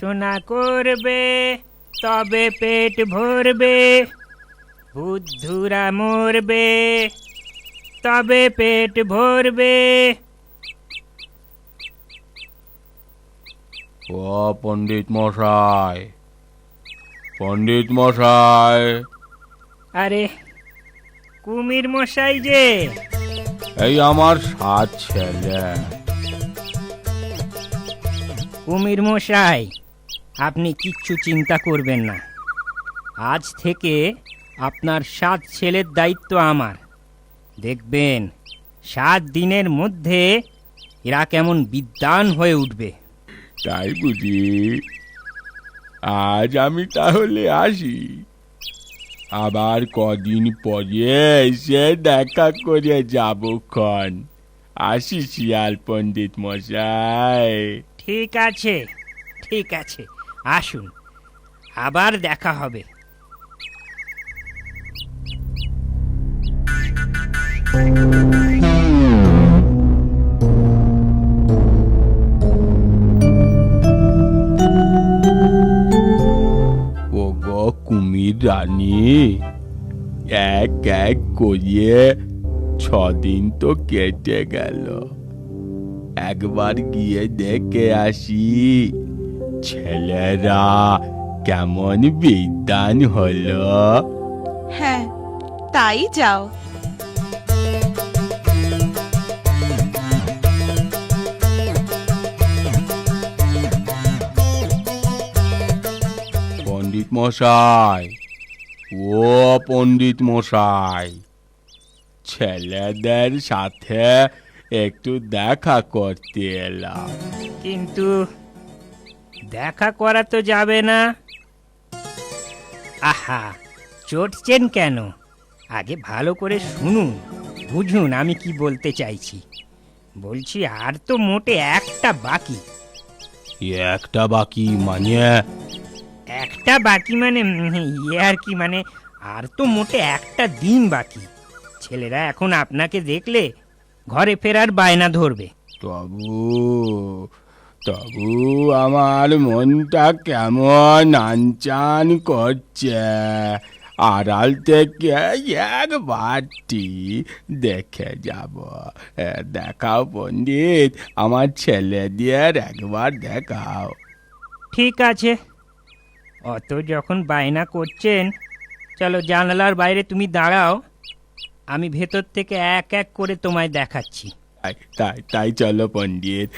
পড়াশোনা করবে তবে পেট ভরবে, বুদ্ধুরা মরবে তবে পেট ভরবে। ও পণ্ডিত মশাই, পণ্ডিত মশাই। আরে কুমির মশাই যে, এই আমার 7 ছেলে। কুমির মশাই, আপনি কিচ্ছু চিন্তা করবেন না। আজ থেকে আপনার 7 ছেলের দায়িত্ব আমার। দেখবেন 7 দিনের মধ্যে এরা কেমন বিদ্বান হয়ে উঠবে। তাই বুঝি? আজ আমি তাহলে আসি, আবার কদিন পরে এসে দেখা করে যাব ক্ষণ। আসি শিয়াল পণ্ডিত মশাই। ঠিক আছে, ঠিক আছে, আসুন, আবার দেখা হবে। ওগো কুমির রানী, এক এক করিয়ে 6 দিন তো কেটে গেল। একবার গিয়ে দেখে আসি ছেলেরা কেমন বিদ্বান হলো। হ্যাঁ, তাই যাও। পণ্ডিত মশাই, ও পণ্ডিত মশাই, ছেলেদের সাথে একটু দেখা করতে এলাম। কিন্তু দেখা করা তো যাবে না। আহা, চটছেন কেন? আগে ভালো করে শুনুন, বুঝুন আমি কি বলতে চাইছি। বলছি আর তো মোটে একটা বাকি। একটা বাকি মানে? একটা বাকি মানে আর কি, মানে আর তো মোটে একটা দিন বাকি। ছেলেরা এখন আপনাকে দেখলে ঘরে ফেরার বায়না ধরবে। তবু তবু আমার মনটা কেমন আনচান করছে। আড়াল থেকে একবারটি দেখে যাব। দেখাও পণ্ডিত, আমার ছেলেদের একবার দেখাও। ঠিক আছে, অত যখন বায়না করছেন, চলো জানালার বাইরে তুমি দাঁড়াও, আমি ভেতর থেকে এক এক করে তোমায় দেখাচ্ছি। তাই তাই তাই চলো পণ্ডিত।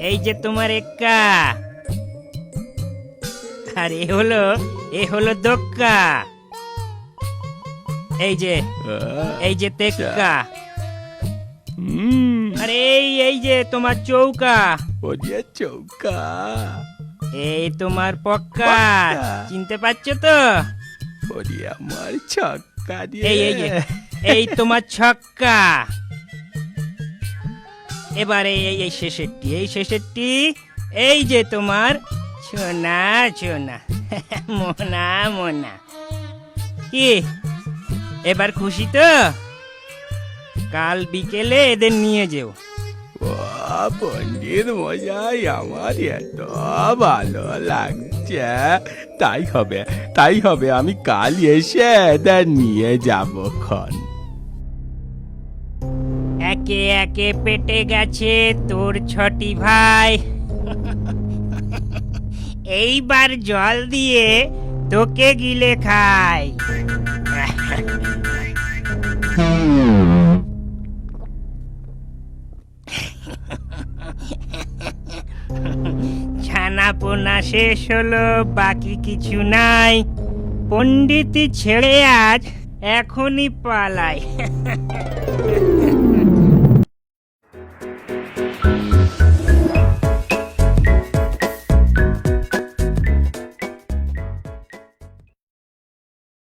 এই যে তোমার এক্কা, আর এ হলো দক্কা, এই যে তেক্কা, আর এই যে তোমার চৌকা, ওরে চৌকা, এই তোমার পক্কা। চিনতে পারছো তো? ওরে আমার ছক্কা দিয়ে। এই তোমার ছক্কা। এবারে এই শেষেরটি, এই যে তোমার ছোনা ছোনা, মোনা মোনা। কি এবার খুশি তো? কাল বিকেলে এদের নিয়ে যেও। ও পণ্ডিত মশাই, আমার এত ভালো লাগছে। তাই হবে, আমি কাল এসে এদের নিয়ে যাব ক্ষণ। একে একে পেটে গেছে তোর 6টি ভাই। এইবার জল দিয়ে তোকে গিলে খাই। ছানাপোনা শেষ হলো, বাকি কিছু নাই। পণ্ডিতি ছেড়ে আজ এখনই পালাই।